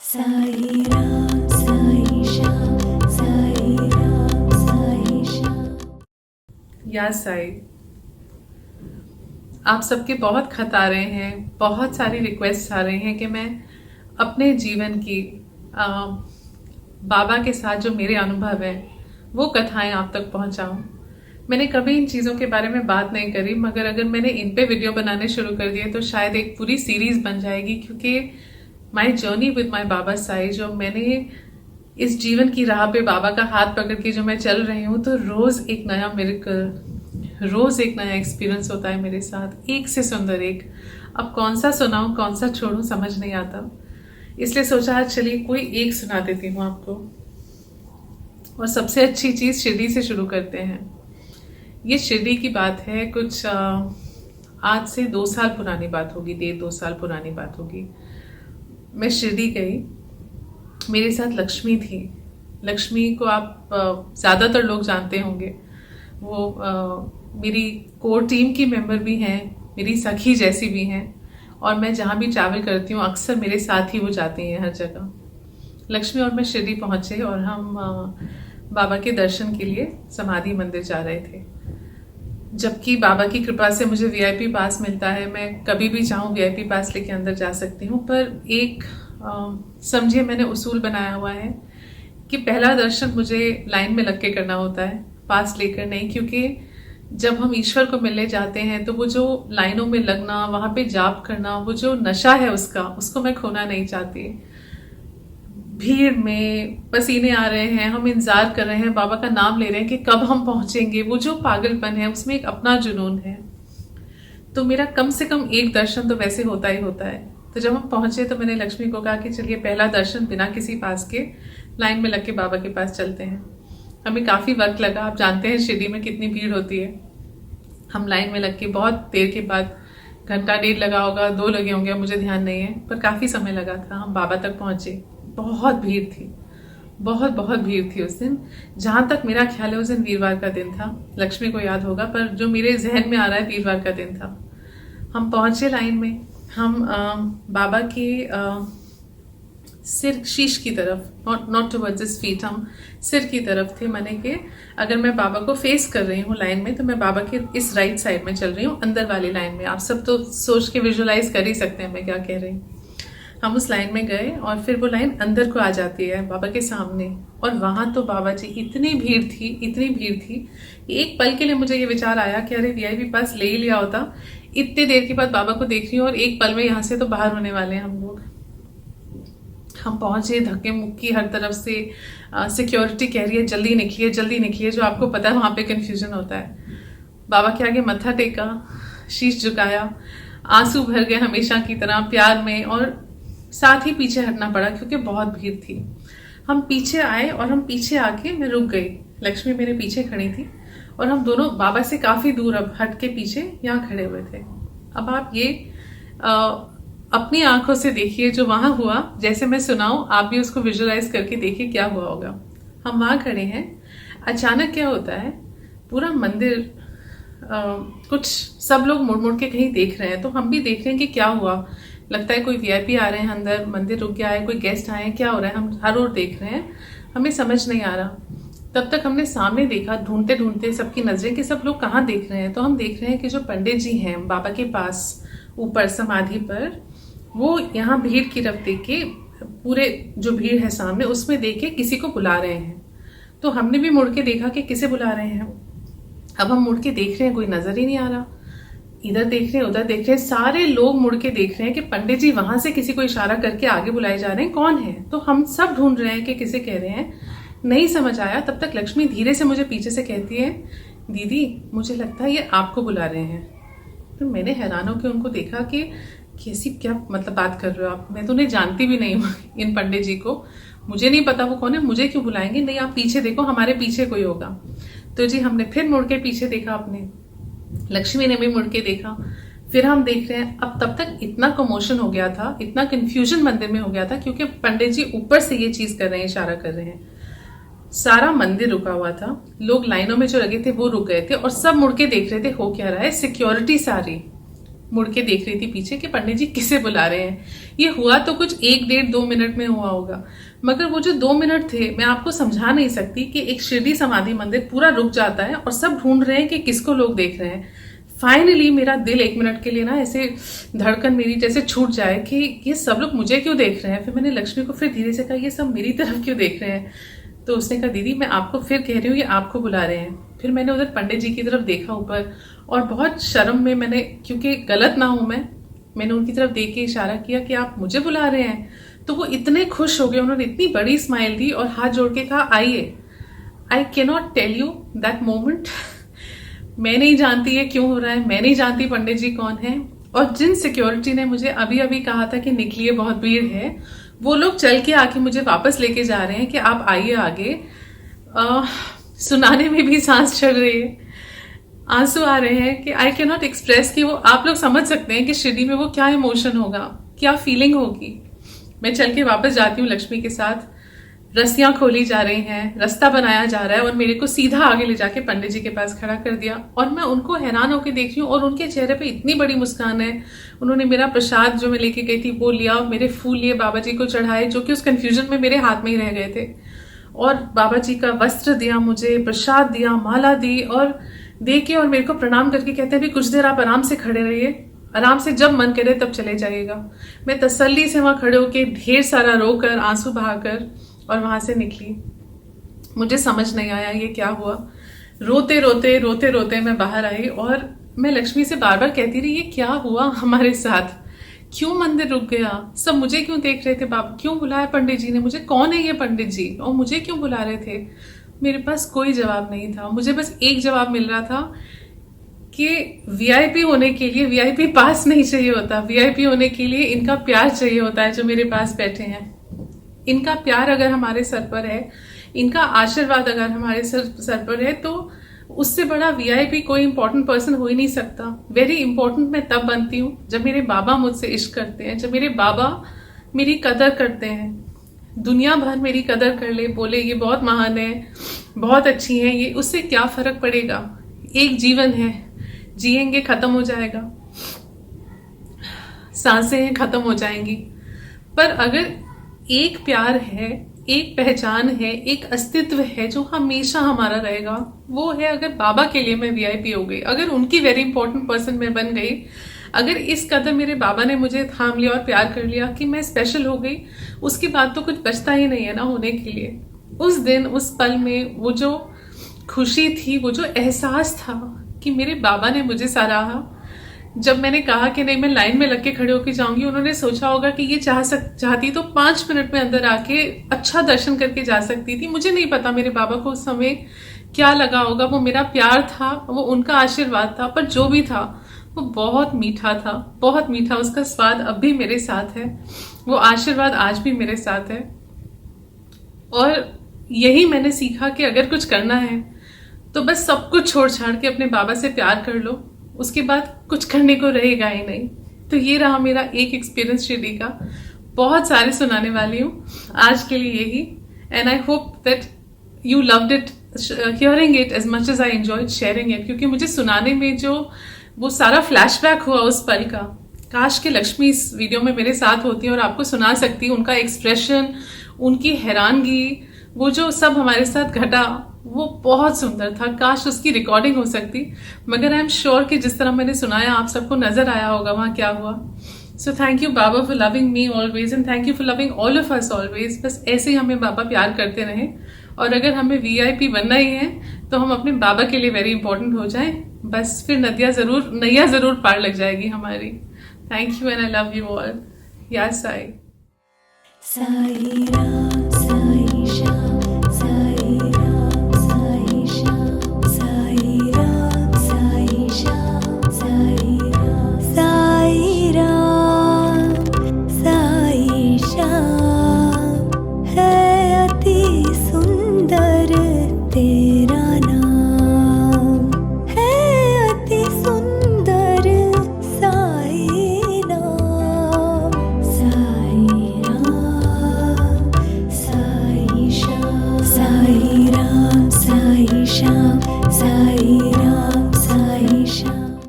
साई राम साई श्याम साई राम साई श्याम। या साई, आप सबके बहुत खत आ रहे हैं, बहुत सारी रिक्वेस्ट आ रही हैं कि मैं अपने जीवन की बाबा के साथ जो मेरे अनुभव है वो कथाएं आप तक पहुंचाऊं। मैंने कभी इन चीज़ों के बारे में बात नहीं करी, मगर अगर मैंने इन पे वीडियो बनाने शुरू कर दिए तो शायद एक पूरी सीरीज बन जाएगी, क्योंकि माई जर्नी विद माई बाबा साई, जो मैंने इस जीवन की राह पे बाबा का हाथ पकड़ के जो मैं चल रही हूँ, तो रोज एक नया मिरेकल, रोज एक नया एक्सपीरियंस होता है मेरे साथ, एक से सुंदर एक। अब कौन सा सुनाऊं कौन सा छोड़ूं समझ नहीं आता, इसलिए सोचा आज चलिए कोई एक सुना देती हूँ आपको। और सबसे अच्छी चीज शिरडी से शुरू करते हैं। ये शिरडी की बात है, कुछ आज से 2 साल पुरानी बात होगी, 1.5-2 साल पुरानी बात होगी। मैं शिरडी गई, मेरे साथ लक्ष्मी थी। लक्ष्मी को आप ज़्यादातर लोग जानते होंगे, वो मेरी कोर टीम की मेंबर भी हैं, मेरी सखी जैसी भी हैं, और मैं जहाँ भी ट्रैवल करती हूँ अक्सर मेरे साथ ही वो जाती हैं हर जगह। लक्ष्मी और मैं शिरडी पहुँचे और हम बाबा के दर्शन के लिए समाधि मंदिर जा रहे थे। जबकि बाबा की कृपा से मुझे वीआईपी पास मिलता है, मैं कभी भी चाहूँ वीआईपी पास लेके अंदर जा सकती हूँ, पर एक समझिए मैंने उसूल बनाया हुआ है कि पहला दर्शन मुझे लाइन में लग के करना होता है, पास लेकर नहीं। क्योंकि जब हम ईश्वर को मिलने जाते हैं तो वो जो लाइनों में लगना, वहां पे जाप करना, वो जो नशा है उसको मैं खोना नहीं चाहती। भीड़ में पसीने आ रहे हैं, हम इंतजार कर रहे हैं, बाबा का नाम ले रहे हैं कि कब हम पहुंचेंगे, वो जो पागलपन है उसमें एक अपना जुनून है। तो मेरा कम से कम एक दर्शन तो वैसे होता ही होता है। तो जब हम पहुंचे तो मैंने लक्ष्मी को कहा कि चलिए पहला दर्शन बिना किसी पास के लाइन में लग के बाबा के पास चलते हैं। हमें काफी वक्त लगा, आप जानते हैं शिरडी में कितनी भीड़ होती है। हम लाइन में लग के बहुत देर के बाद, घंटा 1.5 लगा होगा, 2 लगे होंगे, मुझे ध्यान नहीं है, पर काफी समय लगा था। हम बाबा तक पहुंचे, बहुत भीड़ थी, बहुत बहुत भीड़ थी उस दिन। जहां तक मेरा ख्याल है उस दिन वीरवार का दिन था, लक्ष्मी को याद होगा, पर जो मेरे जहन में आ रहा है वीरवार का दिन था। हम पहुंचे लाइन में, हम बाबा के सिर, शीश की तरफ, नॉट टुवर्ड्स हिज फीट, हम सिर की तरफ थे। माने कि अगर मैं बाबा को फेस कर रही हूँ लाइन में, तो मैं बाबा के इस राइट साइड में चल रही हूँ, अंदर वाली लाइन में। आप सब तो सोच के विजुअलाइज कर ही सकते हैं मैं क्या कह रही हूँ। हम उस लाइन में गए और फिर वो लाइन अंदर को आ जाती है बाबा के सामने, और वहां तो बाबा जी इतनी भीड़ थी, इतनी भीड़ थी। एक पल के लिए मुझे ये विचार आया कि अरे वीआईपी पास ले ही लिया होता। इतने देर के बाद बाबा को देख रही हूँ और एक पल में यहाँ से तो बाहर होने वाले हैं हम लोग। हम पहुंचे, धक्के मुक्की हर तरफ से, सिक्योरिटी कह रही है जल्दी निकलिए जल्दी निकलिए, जो आपको पता है वहां पे कंफ्यूजन होता है। बाबा के आगे मत्था टेका, शीश झुकाया, आंसू भर गए हमेशा की तरह प्यार में, और साथ ही पीछे हटना पड़ा क्योंकि बहुत भीड़ थी। हम पीछे आए और हम पीछे आके मैं रुक गई, लक्ष्मी मेरे पीछे खड़ी थी, और हम दोनों बाबा से काफी दूर अब हट के पीछे यहाँ खड़े हुए थे। अब आप ये अपनी आंखों से देखिए जो वहां हुआ, जैसे मैं सुनाऊं आप भी उसको विजुअलाइज करके देखिए क्या हुआ होगा। हम वहां खड़े हैं, अचानक क्या होता है, पूरा मंदिर कुछ सब लोग मुड़ मुड़ के कहीं देख रहे हैं, तो हम भी देख रहे हैं कि क्या हुआ। लगता है कोई वीआईपी आ रहे हैं अंदर, मंदिर रुक गया है, कोई गेस्ट आए हैं, क्या हो रहा है, हम हर ओर देख रहे हैं, हमें समझ नहीं आ रहा। तब तक हमने सामने देखा, ढूंढते ढूंढते सबकी नजरें कि सब लोग कहाँ देख रहे हैं, तो हम देख रहे हैं कि जो पंडित जी हैं बाबा के पास ऊपर समाधि पर, वो यहाँ भीड़ की तरफ देख के, पूरे जो भीड़ है सामने उसमें देख के किसी को बुला रहे हैं। तो हमने भी मुड़ के देखा कि किसे बुला रहे हैं। अब हम मुड़ के देख रहे हैं, कोई नजर ही नहीं आ रहा, इधर देख रहे हैं उधर देख रहे हैं, सारे लोग मुड़ के देख रहे हैं कि पंडित जी वहां से किसी को इशारा करके आगे बुलाए जा रहे हैं, कौन है। तो हम सब ढूंढ रहे हैं कि किसे कह रहे हैं, नहीं समझ आया। तब तक लक्ष्मी धीरे से मुझे पीछे से कहती है, दीदी मुझे लगता है ये आपको बुला रहे हैं। तो मैंने हैरान होकर उनको देखा कि कैसी, क्या मतलब बात कर रहे हो आप, मैं तो उन्हें जानती भी नहीं हूँ इन पंडित जी को, मुझे नहीं पता वो कौन है, मुझे क्यों बुलाएंगे, नहीं आप पीछे देखो, हमारे पीछे कोई होगा। तो जी हमने फिर मुड़ के पीछे देखा, अपने लक्ष्मी ने भी मुड़ के देखा, फिर हम देख रहे हैं। अब तब तक इतना कमोशन हो गया था, इतना कंफ्यूजन मंदिर में हो गया था, क्योंकि पंडित जी ऊपर से ये चीज कर रहे हैं, इशारा कर रहे हैं। सारा मंदिर रुका हुआ था, लोग लाइनों में जो लगे थे वो रुक गए थे, और सब मुड़ के देख रहे थे हो क्या रहा है। सिक्योरिटी सारी मुड़ के देख रही थी पीछे कि पंडित जी किसे बुला रहे हैं। ये हुआ तो कुछ 1-1.5-2 मिनट में हुआ होगा, मगर वो जो 2 मिनट थे मैं आपको समझा नहीं सकती कि एक शिरडी समाधि मंदिर पूरा रुक जाता है और सब ढूंढ रहे हैं कि किसको लोग देख रहे हैं। फाइनली मेरा दिल 1 मिनट के लिए ना ऐसे धड़कन मेरी जैसे छूट जाए कि ये सब लोग मुझे क्यों देख रहे हैं। फिर मैंने लक्ष्मी को फिर धीरे से कहा ये सब मेरी तरफ क्यों देख रहे हैं। तो उसने कहा दीदी मैं आपको फिर कह रही हूँ, ये आपको बुला रहे हैं। फिर मैंने उधर पंडित जी की तरफ देखा ऊपर, और बहुत शर्म में मैंने, क्योंकि गलत ना हूं मैंने उनकी तरफ देख के इशारा किया कि आप मुझे बुला रहे हैं। तो वो इतने खुश हो गए, उन्होंने इतनी बड़ी स्माइल दी और हाथ जोड़ के कहा आइए। I can not tell you that moment. मैं नहीं जानती ये क्यों हो रहा है, मैं नहीं जानती पंडित जी कौन है, और जिन सिक्योरिटी ने मुझे अभी अभी कहा था कि निकलिए बहुत भीड़ है, वो लोग चल के आके मुझे वापस लेके जा रहे हैं कि आप आइए आगे। सुनाने में भी सांस चढ़ रही है, आंसू आ रहे हैं कि आई कैन नॉट एक्सप्रेस कि वो आप लोग समझ सकते हैं कि शिरडी में वो क्या इमोशन होगा, क्या फीलिंग होगी। मैं चल के वापस जाती हूँ लक्ष्मी के साथ, रस्सियां खोली जा रही हैं, रास्ता बनाया जा रहा है, और मेरे को सीधा आगे ले जाके पंडित जी के पास खड़ा कर दिया। और मैं उनको हैरान होकर देख रही हूँ और उनके चेहरे पे इतनी बड़ी मुस्कान है। उन्होंने मेरा प्रसाद जो मैं लेके गई थी वो लिया, मेरे फूल लिए बाबा जी को चढ़ाए जो कि उस कंफ्यूजन में मेरे हाथ में ही रह गए थे, और बाबा जी का वस्त्र दिया मुझे, प्रसाद दिया, माला दी, और दे के और मेरे को प्रणाम करके कहते हैं भी कुछ देर आप आराम से खड़े रहिए, आराम से जब मन करे तब चले जाइएगा। मैं तसल्ली से वहां खड़े होके ढेर सारा रोकर, आंसू बहाकर और वहां से निकली। मुझे समझ नहीं आया ये क्या हुआ। रोते रोते मैं बाहर आई और मैं लक्ष्मी से बार बार कहती रही ये क्या हुआ हमारे साथ, क्यों मंदिर रुक गया, सब मुझे क्यों देख रहे थे, बाबा क्यों बुलाया पंडित जी ने मुझे, कौन है ये पंडित जी और मुझे क्यों बुला रहे थे। मेरे पास कोई जवाब नहीं था। मुझे बस एक जवाब मिल रहा था कि वीआईपी होने के लिए वीआईपी पास नहीं चाहिए होता, वीआईपी होने के लिए इनका प्यार चाहिए होता है जो मेरे पास बैठे हैं। इनका प्यार अगर हमारे सर पर है, इनका आशीर्वाद अगर हमारे सर पर है, तो उससे बड़ा वीआईपी कोई इंपॉर्टेंट पर्सन हो ही नहीं सकता। वेरी इंपॉर्टेंट मैं तब बनती हूँ जब मेरे बाबा मुझसे इश्क करते हैं, जब मेरे बाबा मेरी कदर करते हैं। दुनिया भर मेरी कदर कर ले, बोले ये बहुत महान है, बहुत अच्छी है, ये उससे क्या फर्क पड़ेगा। एक जीवन है, जिएंगे खत्म हो जाएगा, सांसें खत्म हो जाएंगी, पर अगर एक प्यार है, एक पहचान है, एक अस्तित्व है जो हमेशा हमारा रहेगा, वो है अगर बाबा के लिए मैं वीआईपी हो गई, अगर उनकी वेरी इंपॉर्टेंट पर्सन मैं बन गई, अगर इस कदर मेरे बाबा ने मुझे थाम लिया और प्यार कर लिया कि मैं स्पेशल हो गई, उसके बाद तो कुछ बचता ही नहीं है ना होने के लिए। उस दिन, उस पल में वो जो खुशी थी, वो जो एहसास था कि मेरे बाबा ने मुझे सराहा। जब मैंने कहा कि नहीं मैं लाइन में लग के खड़े होकर जाऊंगी, उन्होंने सोचा होगा कि ये चाहती तो 5 मिनट में अंदर आके अच्छा दर्शन करके जा सकती थी। मुझे नहीं पता मेरे बाबा को उस समय क्या लगा होगा। वो मेरा प्यार था, वो उनका आशीर्वाद था, पर जो भी था वो बहुत मीठा था, बहुत मीठा। उसका स्वाद अब भी मेरे साथ है, वो आशीर्वाद आज भी मेरे साथ है। और यही मैंने सीखा कि अगर कुछ करना है तो बस सब कुछ छोड़ छाड़ के अपने बाबा से प्यार कर लो, उसके बाद कुछ करने को रहेगा ही नहीं। तो ये रहा मेरा एक एक्सपीरियंस शिरडी का। बहुत सारे सुनाने वाली हूँ आज के लिए यही, and I hope that you loved it, hearing it as much as I enjoyed sharing it. क्योंकि मुझे सुनाने में जो वो सारा फ्लैशबैक हुआ उस पल का, काश के लक्ष्मी इस वीडियो में मेरे साथ होती और आपको सुना सकती। उनका एक्सप्रेशन, उनकी हैरानगी, वो जो सब हमारे साथ घटा, वो बहुत सुंदर था। काश उसकी रिकॉर्डिंग हो सकती, मगर आई एम श्योर कि जिस तरह मैंने सुनाया आप सबको नजर आया होगा वहां क्या हुआ। So thank you Baba for loving me always, and thank you for loving all of us always. बस ऐसे ही हमें बाबा प्यार करते रहें, और अगर हमें वीआईपी बनना ही है तो हम अपने बाबा के लिए वेरी इंपॉर्टेंट हो जाएं, बस फिर नैया जरूर पार लग जाएगी हमारी। Thank you and I love you all. या Sai Sai Ram, Sai Shyam.